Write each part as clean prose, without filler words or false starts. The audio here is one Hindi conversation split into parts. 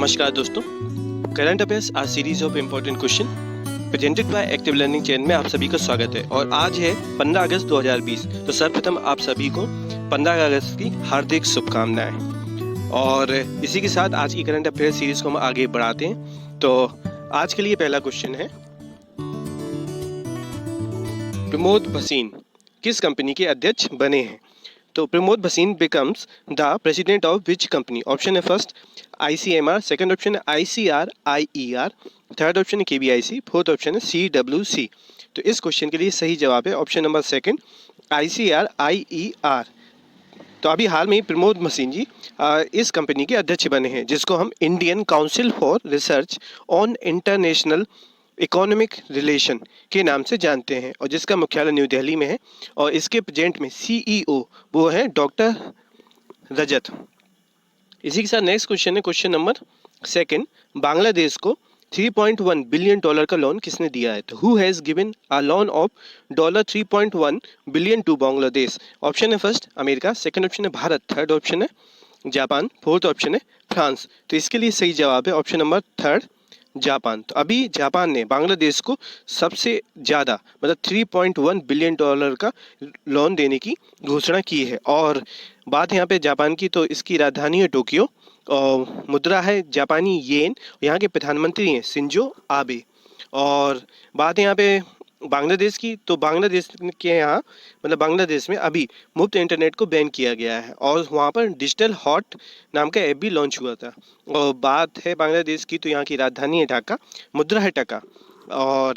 नमस्कार दोस्तों, करंट अफेयर्स आज series of important question presented by active learning channel में आप सभी का स्वागत है। और आज है 15 अगस्त 2020। तो सर्वप्रथम आप सभी को 15 अगस्त की हार्दिक शुभकामनाएं। और इसी के साथ आज की करंट अफेयर सीरीज को हम आगे बढ़ाते हैं। तो आज के लिए पहला क्वेश्चन है, प्रमोद भसीन किस कंपनी के अध्यक्ष बने हैं? तो Pramod Bhasin becomes the president of which company? Option है फर्स्ट ICMR, सेकंड ऑप्शन है ICR IER, थर्ड ऑप्शन है KBIC, फोर्थ ऑप्शन है CWC। तो इस क्वेश्चन के लिए सही जवाब है option number second ICR IER। तो अभी हाल में प्रमोद भसीन जी इस कंपनी के अध्यक्ष बने हैं, जिसको हम Indian council for research on international economic relation के नाम से जानते हैं, और जिसका मुख्यालय न्यू दिल्ली में है। और इसके प्रेजेंट में CEO वो है डॉक्टर रजत। इसी के साथ नेक्स्ट क्वेश्चन है क्वेश्चन नंबर सेकंड, बांग्लादेश को $3.1 बिलियन का लोन किसने दिया है? तो who has given a loan of $3.1 billion to Bangladesh? Option है फर्स्ट अमेरिका, सेकंड ऑप्शन है भारत, थर्ड ऑप्शन है जापान, फोर्थ ऑप्शन है फ्रांस। तो इसके लिए सही जवाब है ऑप्शन नंबर थर्ड जापान। तो अभी जापान ने बांग्लादेश को सबसे ज़्यादा मतलब $3.1 बिलियन का लोन देने की घोषणा की है। और बात यहाँ पे जापान की, तो इसकी राजधानी है टोक्यो और मुद्रा है जापानी येन। यहाँ के प्रधानमंत्री हैं शिंजो आबे। और बात यहाँ पे बांग्लादेश की, तो बांग्लादेश के यहाँ मतलब बांग्लादेश में अभी मुफ्त इंटरनेट को बैन किया गया है, और वहाँ पर डिजिटल हॉट नाम का ऐप भी लॉन्च हुआ था। और बात है बांग्लादेश की, तो यहाँ की राजधानी है ढाका, मुद्रा है टका, और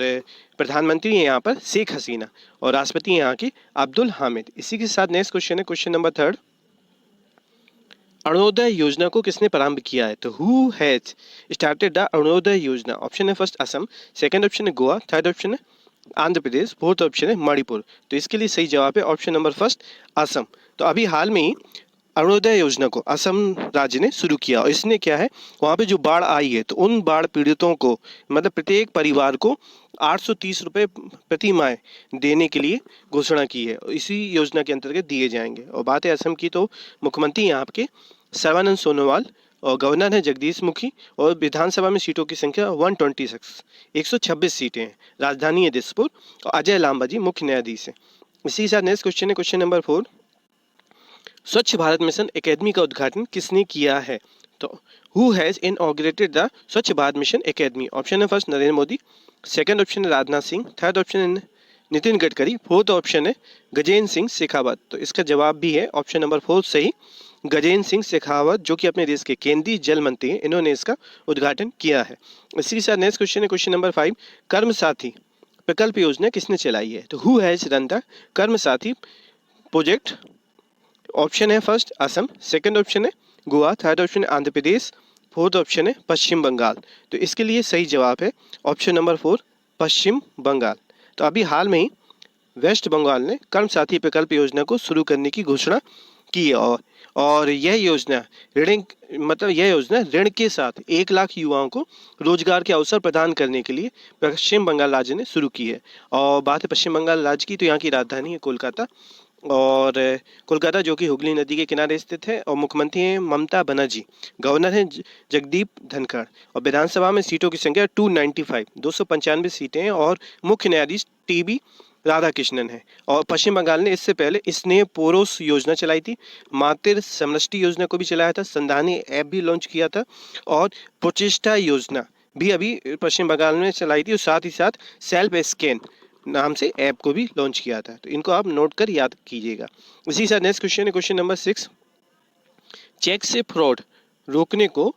प्रधानमंत्री है यहाँ पर शेख हसीना, और राष्ट्रपति यहाँ के अब्दुल हामिद। इसी के साथ नेक्स्ट क्वेश्चन है क्वेश्चन नंबर थर्ड, अरुणोदय योजना को किसने प्रारंभ किया है? तो who has started the Arunoday योजना? ऑप्शन है फर्स्ट असम, सेकंड ऑप्शन है गोवा, थर्ड ऑप्शन है आंध्र प्रदेश, फोर्थ ऑप्शन है मणिपुर। तो इसके लिए सही जवाब है ऑप्शन नंबर फर्स्ट असम। तो अभी हाल में ही अरुणोदय योजना को असम राज्य ने शुरू किया, और इसने क्या है, वहाँ पे जो बाढ़ आई है तो उन बाढ़ पीड़ितों को मतलब प्रत्येक परिवार को 830 रुपये प्रति माह देने के लिए घोषणा की है। इसी योजना के अंतर्गत दिए जाएंगे। और बात है असम की, तो मुख्यमंत्री यहाँ के सर्बानंद सोनोवाल, और गवर्नर है जगदीश मुखी, और विधानसभा में सीटों की संख्या 126 126 सीटें हैं। राजधानी है दिसपुर, और अजय लांबा जी मुख्य न्यायाधीश है। इसी के साथ नेक्स्ट क्वेश्चन है क्वेश्चन नंबर 4, स्वच्छ भारत मिशन एकेडमी का उद्घाटन किसने किया है? तो हु हैज़ इनऑग्रेटेड द स्वच्छ भारत मिशन एकेडमी? ऑप्शन है first Narendra Modi, second option है राजनाथ सिंह, थर्ड ऑप्शन है नितिन गडकरी, फोर्थ ऑप्शन है गजेंद्र सिंह शेखावत। तो इसका जवाब भी है ऑप्शन नंबर 4 सही, गजेंद्र सिंह शेखावत, जो कि अपने देश के केंद्रीय जल मंत्री हैं। इन्होंने इसका उद्घाटन किया है। इसी के साथ नेक्स्ट क्वेश्चन है क्वेश्चन नंबर 5, कर्म साथी प्रकल्प योजना किसने चलाई है? तो हु हैज़ रन द कर्म साथी प्रोजेक्ट? ऑप्शन है फर्स्ट असम, सेकंड ऑप्शन है गोवा, थर्ड ऑप्शन है आंध्र प्रदेश, फोर्थ ऑप्शन है पश्चिम बंगाल। तो इसके लिए सही जवाब है ऑप्शन नंबर 4 पश्चिम बंगाल। तो अभी हाल में ही वेस्ट बंगाल ने कर्म साथी प्रकल्प योजना को शुरू करने की घोषणा की है, और यह योजना ऋण के साथ 1 लाख युवाओं को रोजगार के अवसर प्रदान करने के लिए पश्चिम बंगाल राज्य ने शुरू की है। और बात है पश्चिम बंगाल राज्य की, तो यहाँ की राजधानी है कोलकाता, और कोलकाता जो कि हुगली नदी के किनारे स्थित है। और मुख्यमंत्री हैं ममता बनर्जी, गवर्नर हैं जगदीप धनखड़, और विधानसभा में सीटों की संख्या 295 सीटें हैं, और मुख्य न्यायाधीश TB राधाकृष्णन है। और पश्चिम बंगाल ने इससे पहले स्नेह पोरोस योजना चलाई थी, मातृ समष्टि योजना को भी चलाया था, संधानी ऐप भी लॉन्च किया था, और प्रोचेष्टा योजना भी अभी पश्चिम बंगाल में चलाई थी, और साथ ही साथ सेल्फ स्कैन नाम से ऐप को भी लॉन्च किया था। तो इनको आप नोट कर याद कीजिएगा। इसी के साथ नेक्स्ट क्वेश्चन है क्वेश्चन नंबर 6, चेक से फ्रॉड रोकने को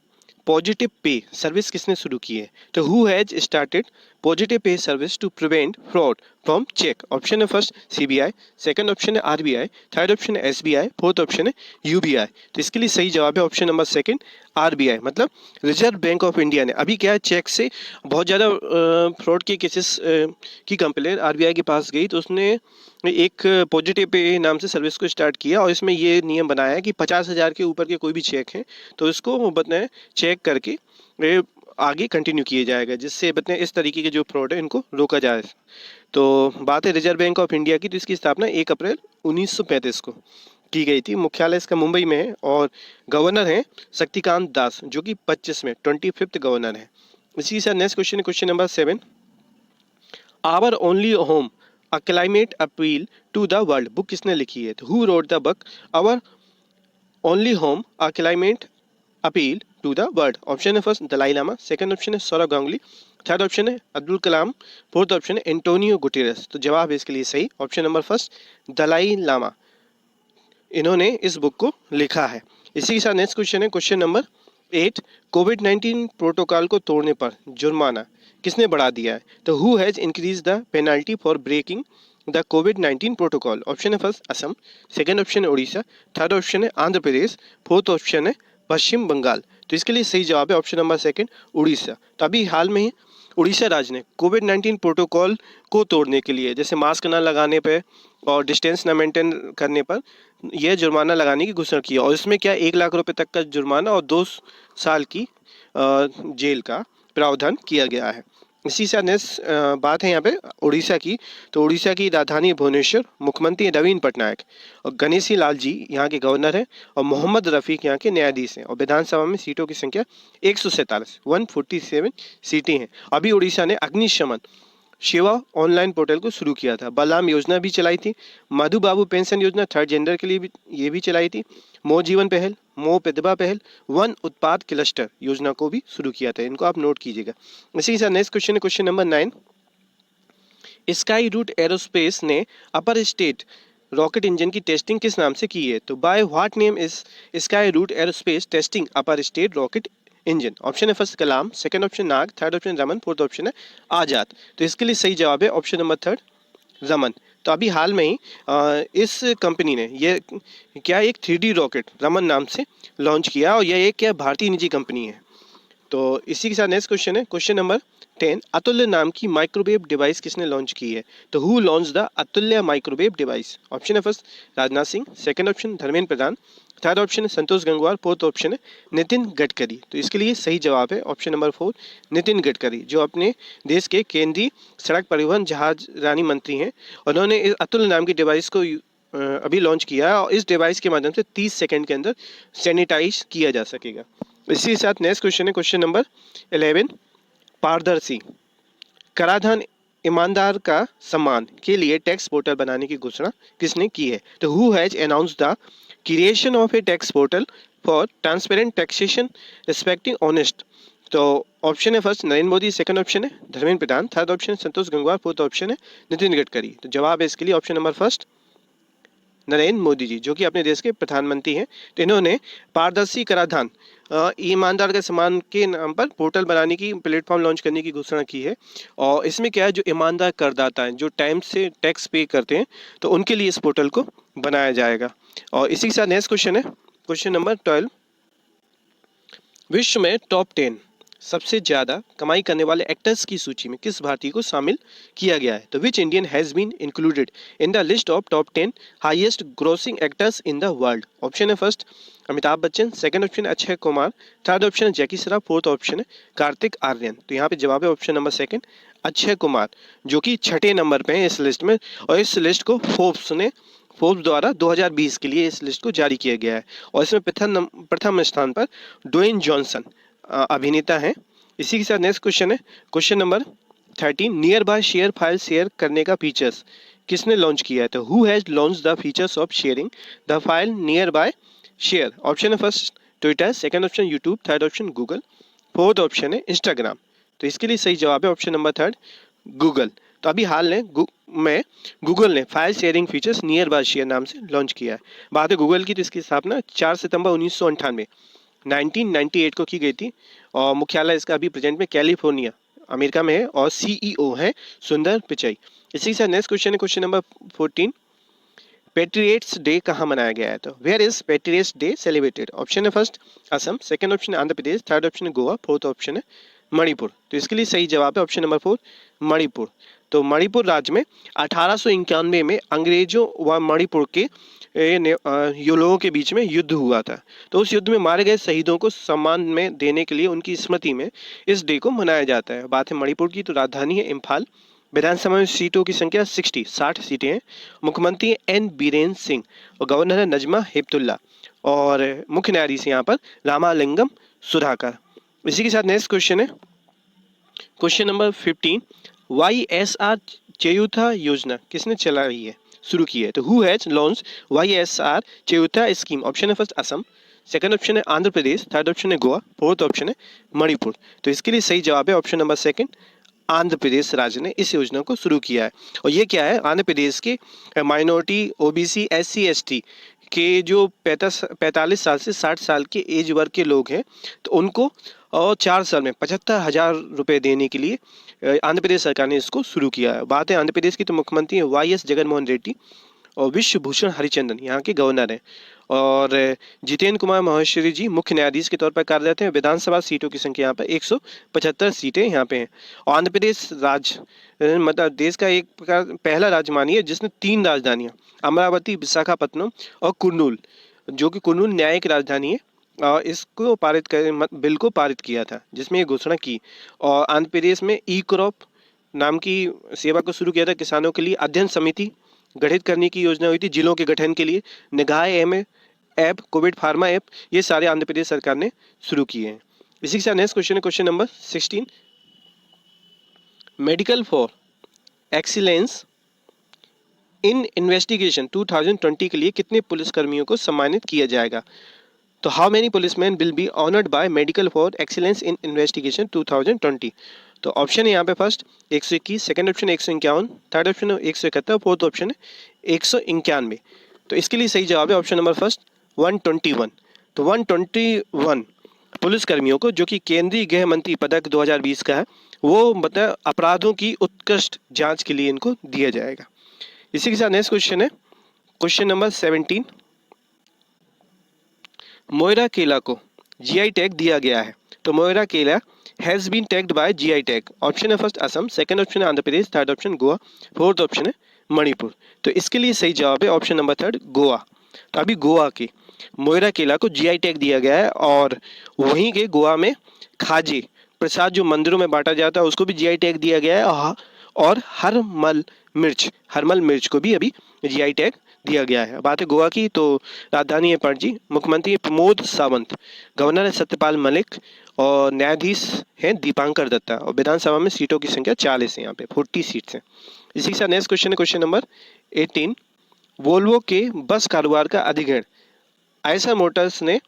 पॉजिटिव पे सर्विस किसने शुरू की है? तो who has started positive pay service to prevent fraud from cheque? Option है फर्स्ट CBI, सेकंड ऑप्शन है RBI, थर्ड ऑप्शन है SBI, फोर्थ ऑप्शन है UBI। तो इसके लिए सही जवाब है ऑप्शन नंबर सेकंड RBI, मतलब रिजर्व बैंक ऑफ इंडिया ने अभी क्या है, चेक से बहुत ज़्यादा फ्रॉड के केसेस की कंप्लेंट RBI के पास गई, तो उसने एक पॉजिटिव पे नाम से सर्विस को स्टार्ट किया, और इसमें ये नियम बनाया है कि 50,000 के ऊपर के कोई भी चेक हैं तो इसको बताएं चेक करके आगे कंटिन्यू किए जाएगा, जिससे बताएं इस तरीके के जो फ्रॉड है इनको रोका जाए। तो बात है रिजर्व बैंक ऑफ इंडिया की, तो इसकी स्थापना 1 अप्रैल 1935 को की गई थी। मुख्यालय इसका मुंबई में है और गवर्नर हैं शक्तिकांत दास, जो कि 25 में 25th गवर्नर है। इसी के साथ नेक्स्ट क्वेश्चन है question number 7। Our only home a climate appeal to the world book किसने लिखी है? तो who wrote the book our only home a climate appeal to the world? Option है first Dalai Lama, second option है सौरव गांगुली, थर्ड ऑप्शन है अब्दुल कलाम, फोर्थ ऑप्शन है एंटोनियो गुटेरेस। तो जवाब है इसके लिए सही option number first Dalai Lama, इन्होंने इस बुक को लिखा है। इसी के साथ नेक्स्ट क्वेश्चन है क्वेश्चन नंबर 8। कोविड-19 प्रोटोकॉल को तोड़ने पर जुर्माना किसने बढ़ा दिया है? तो who has increase the penalty for breaking the कोविड-19 प्रोटोकॉल? ऑप्शन है फर्स्ट असम, सेकंड ऑप्शन है उड़ीसा, थर्ड ऑप्शन है आंध्र प्रदेश, फोर्थ ऑप्शन है पश्चिम बंगाल। तो इसके लिए सही जवाब है ऑप्शन नंबर सेकंड उड़ीसा। तो अभी हाल में ही उड़ीसा राज्य ने कोविड-19 प्रोटोकॉल को तोड़ने के लिए, जैसे मास्क न लगाने पे और डिस्टेंस न मेंटेन करने पर, यह जुर्माना लगाने की घोषणा की है। और इसमें क्या 1 लाख रुपए तक का जुर्माना और 2 साल की जेल का प्रावधान किया गया है। इसी से नेक्स्ट बात है यहाँ पे उड़ीसा की। तो उड़ीसा की राजधानी भुवनेश्वर, मुख्यमंत्री नवीन पटनायक और गणेशी लाल जी यहाँ के गवर्नर हैं और मोहम्मद रफीक यहाँ के न्यायाधीश हैं। और विधानसभा में सीटों की संख्या 147 147 सीटें हैं। अभी उड़ीसा ने अग्निशमन सेवा ऑनलाइन पोर्टल को शुरू किया था। बलराम योजना भी चलाई थी, मधु बाबू पेंशन योजना थर्ड जेंडर के लिए भी ये भी चलाई थी, मो जीवन पहल, मो प्रतिभा पहल, वन उत्पाद क्लस्टर योजना को भी शुरू किया था। इनको आप नोट कीजिएगा। इसी के साथ नेक्स्ट क्वेश्चन है question number 9। Skyroot Aerospace ने अपर स्टेट रॉकेट इंजन की टेस्टिंग किस नाम से की है? तो by what name is Skyroot Aerospace testing upper stage rocket engine? Option है first Kalam, second option Nag, third option Raman, fourth option है आजाद। तो इसके लिए सही जवाब है ऑप्शन नंबर थर्ड रमन। तो अभी हाल में ही इस कंपनी ने ये क्या एक 3D रॉकेट रमन नाम से लॉन्च किया और यह एक क्या भारतीय निजी कंपनी है। तो इसी के साथ नेक्स्ट क्वेश्चन है क्वेश्चन नंबर 10। अतुल्य नाम की माइक्रोवेव डिवाइस किसने लॉन्च की है? तो who launch the Atulya microwave device? Option है first Rajnath Singh, second option Dharmendra Pradhan, third option है संतोष गंगवार, फोर्थ ऑप्शन है नितिन गडकरी। तो इसके लिए सही जवाब है ऑप्शन नंबर 4 नितिन गडकरी, जो अपने देश के केंद्रीय सड़क परिवहन जहाज रानी मंत्री हैं। उन्होंने इस अतुल्य नाम की डिवाइस को अभी लॉन्च किया है और इस डिवाइस के माध्यम से 30 सेकंड के अंदर सैनिटाइज किया जा सकेगा। इसी के साथ नेक्स्ट क्वेश्चन है क्वेश्चन नंबर 11। पारदर्शी कराधान ईमानदार का सम्मान के लिए टैक्स पोर्टल बनाने की घोषणा किसने की है? तो who has announced the creation of A tax portal for transparent taxation respecting honest? तो ऑप्शन है first Narendra Modi, second option है धर्मेंद्र प्रधान, थर्ड ऑप्शन है संतोष गंगवार, फोर्थ ऑप्शन है नितिन गडकरी। तो जवाब है इसके लिए option number first Narendra Modi ji, जो कि अपने देश के प्रधानमंत्री हैं। तो इन्होंने पारदर्शी कराधान ईमानदार के सम्मान के नाम पर पोर्टल बनाने की प्लेटफॉर्म लॉन्च करने की घोषणा की है। और इसमें क्या है, जो ईमानदार करदाता हैं, जो टाइम से टैक्स पे करते हैं, तो उनके लिए इस पोर्टल को बनाया जाएगा। और इसी के साथ नेक्स्ट क्वेश्चन है क्वेश्चन नंबर 12। विश्व में टॉप 10 सबसे ज़्यादा कमाई करने वाले एक्टर्स की सूची में किस भारतीय को शामिल किया गया है? तो which Indian has been included in the list of top 10 highest grossing actors in the world? Option है first Amitabh Bachchan, second option है अक्षय कुमार, थर्ड ऑप्शन है जैकी श्रॉफ, फोर्थ ऑप्शन है कार्तिक आर्यन। तो यहाँ पे जवाब है option number second Akshay Kumar, जो कि छठे नंबर पे हैं इस लिस्ट में। और इस लिस्ट को फोर्ब्स द्वारा 2020 के लिए इस लिस्ट को जारी किया गया है। और इसमें प्रथम स्थान पर ड्वेन जॉनसन अभिनेता हैं। इसी के साथ नेक्स्ट क्वेश्चन है question number 13। Nearby share file share करने का फीचर्स किसने लॉन्च किया है? तो who has launch the features of sharing the file nearby share? Option है first Twitter, second option YouTube, third option Google, fourth option है इंस्टाग्राम। तो इसके लिए सही जवाब है ऑप्शन नंबर थर्ड गूगल। तो अभी हाल में गूगल ने file sharing features near by share नाम से लॉन्च किया है। बात है गूगल की, तो इसकी स्थापना 4 सितंबर 1998 को की गई थी और मुख्यालय इसका अभी प्रेजेंट में कैलिफोर्निया अमेरिका में है और सीईओ है सुंदर पिचाई। इसी के साथ नेक्स्ट क्वेश्चन है क्वेश्चन नंबर 14। पेट्रियट्स डे कहाँ मनाया गया है? तो where is Patriots Day celebrated? Option है फर्स्ट असम, सेकंड ऑप्शन है आंध्र प्रदेश, थर्ड ऑप्शन है गोवा, फोर्थ ऑप्शन है मणिपुर। तो इसके लिए सही जवाब है ऑप्शन नंबर 4 मणिपुर। तो मणिपुर राज्य में 1891 में अंग्रेजों व मणिपुर के लोगों के बीच में युद्ध हुआ था। तो उस युद्ध में मारे गए शहीदों को सम्मान में देने के लिए उनकी स्मृति में इस डे को मनाया जाता है। बात है मणिपुर की, तो राजधानी है इम्फाल। विधानसभा में सीटों की संख्या 60 सीटें हैं। मुख्यमंत्री हैं एन बीरेन सिंह और गवर्नर है नजमा हेपतुल्ला और मुख्य न्यायाधीश यहाँ पर रामालिंगम सुधाकर। इसी के साथ नेक्स्ट क्वेश्चन है क्वेश्चन नंबर 15। YSR चेयुथा योजना किसने चलाई है, शुरू की है? तो who has launch YSR Cheyutha scheme? Option है फर्स्ट असम, सेकंड ऑप्शन है आंध्र प्रदेश, थर्ड ऑप्शन है गोवा, फोर्थ ऑप्शन है मणिपुर। तो इसके लिए सही जवाब है option number second, Andhra Pradesh राज्य ने इस योजना को शुरू किया है। और ये क्या है, आंध्र प्रदेश के माइनॉरिटी, ओबीसी, SC ST के जो 45 साल से 60 साल के एज वर्ग के लोग हैं, तो उनको और 4 साल में 75,000 रुपये देने के लिए आंध्र प्रदेश सरकार ने इसको शुरू किया है। बात है आंध्र प्रदेश की, तो मुख्यमंत्री है YS जगनमोहन रेड्डी और विश्वभूषण हरिचंदन यहाँ के गवर्नर हैं। और जितेंद्र कुमार माहेश्वरी जी मुख्य न्यायाधीश के तौर पर कार्यरत हैं। विधानसभा सीटों की संख्या यहाँ पर 175 सीटें यहाँ पे हैं। और आंध्र प्रदेश राज्य मतलब देश का एक प्रकार पहला राज्य मानिए जिसने 3 राजधानियाँ, अमरावती, विशाखापट्टनम और कुर्नूल, जो कि कुर्नूल न्यायिक राजधानी है, इसको पारित कर बिल को पारित किया था, जिसमें ये घोषणा की। और आंध्र प्रदेश में ई क्रॉप नाम की सेवा को शुरू किया था। किसानों के लिए अध्ययन समिति गठित करने की योजना हुई थी जिलों के गठन के लिए। निगाह ऐप, कोविड फार्मा ऐप, ये सारे आंध्र प्रदेश सरकार ने शुरू किए हैं। इसी के साथ नेक्स्ट क्वेश्चन है question number 16। Medical for excellence in investigation 2020 के लिए कितने पुलिसकर्मियों को सम्मानित किया जाएगा? तो how many policeman will be honoured bye medical for excellence in investigation 2020? तो ऑप्शन है यहाँ पे first 121, second option 151, third option है 171, फोर्थ ऑप्शन है 191। तो इसके लिए सही जवाब है ऑप्शन नंबर फर्स्ट 121। तो 121 पुलिसकर्मियों को, जो कि केंद्रीय गृह मंत्री पदक 2020 का है, वो मतलब अपराधों की उत्कृष्ट जांच के लिए इनको दिया जाएगा। इसी के साथ नेक्स्ट क्वेश्चन है क्वेश्चन नंबर 17। मोयरा केला को GI टैग दिया गया है। तो Moira kela has been tagged by GI tag. Option है फर्स्ट असम, सेकंड ऑप्शन है Andhra Pradesh, third option Goa, fourth option है मणिपुर। तो इसके लिए सही जवाब है ऑप्शन नंबर थर्ड गोवा। तो अभी गोवा के मोयरा केला को GI टैग दिया गया है और वहीं के गोवा में खाजे प्रसाद जो मंदिरों में बांटा जाता है उसको भी GI टैग दिया गया है। और हरमल मिर्च को भी अभी GI टैग दिया गया है। बात है गोवा की, तो राजधानी है पणजी, मुख्यमंत्री है प्रमोद सावंत, गवर्नर है सत्यपाल मलिक और न्यायाधीश हैं दीपांकर दत्ता। और विधानसभा में सीटों की संख्या 40 है, यहाँ पे 40 सीट्स हैं। इसी के साथ नेक्स्ट क्वेश्चन है क्वेश्चन नंबर 18। वोल्वो के बस कारोबार का अधिग्रहण आयशर मोटर्स ने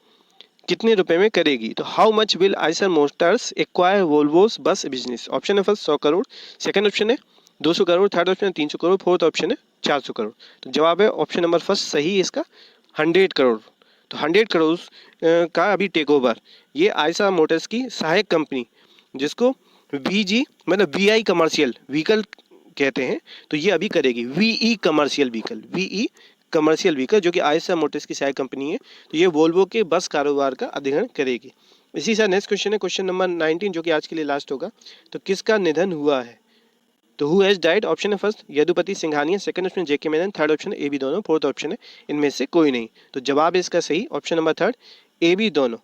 कितने रुपए में करेगी? तो how much will Eicher Motors acquire Volvo's bus business? Option है फर्स्ट 100 करोड़, सेकंड ऑप्शन है 200 करोड़, थर्ड ऑप्शन है 300 करोड़, फोर्थ ऑप्शन है 400 करोड़। तो जवाब है ऑप्शन नंबर फर्स्ट सही है इसका 100 करोड़। तो 100 करोड़ का अभी टेक ओवर ये आयशर मोटर्स की सहायक कंपनी, जिसको VG मतलब VI कमर्शियल व्हीकल कहते हैं, तो ये अभी करेगी। VE कमर्शियल व्हीकल जो कि आयशर मोटर्स की सहायक कंपनी है, तो ये वोल्वो के बस कारोबार का अधिग्रहण करेगी। इसी से नेक्स्ट क्वेश्चन है क्वेश्चन नंबर 19, जो कि आज के लिए लास्ट होगा। तो किसका निधन हुआ है? तो हु हैज डाइड? ऑप्शन है first Yadupati Singhania, second option JK Menon, third option है AB दोनों, फोर्थ ऑप्शन है इनमें से कोई नहीं। तो जवाब है इसका सही ऑप्शन नंबर थर्ड AB दोनों।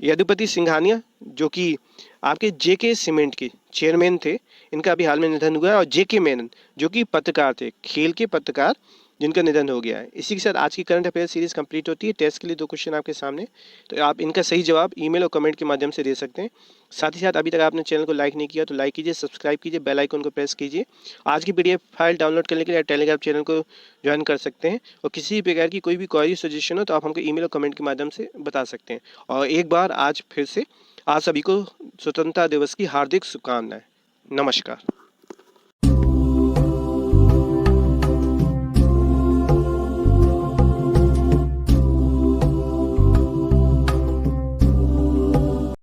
यदुपति सिंघानिया जो कि आपके JK सीमेंट के चेयरमैन थे, इनका अभी हाल में निधन हुआ है। और JK मेनन जो कि पत्रकार थे, खेल के पत्रकार, जिनका निधन हो गया है। इसी के साथ आज की करंट अफेयर सीरीज कंप्लीट होती है। टेस्ट के लिए 2 क्वेश्चन आपके सामने, तो आप इनका सही जवाब ईमेल और कमेंट के माध्यम से दे सकते हैं। साथ ही साथ अभी तक आपने चैनल को लाइक नहीं किया तो लाइक कीजिए, सब्सक्राइब कीजिए, बेल आइकन को प्रेस कीजिए। आज की PDF फाइल डाउनलोड करने के लिए टेलीग्राम चैनल को ज्वाइन कर सकते हैं। और किसी भी प्रकार की कोई भी क्वेरी सजेशन हो तो आप हमको ईमेल और कमेंट के माध्यम से बता सकते हैं। और एक बार आज फिर से आप सभी को स्वतंत्रता दिवस की हार्दिक शुभकामनाएं। नमस्कार।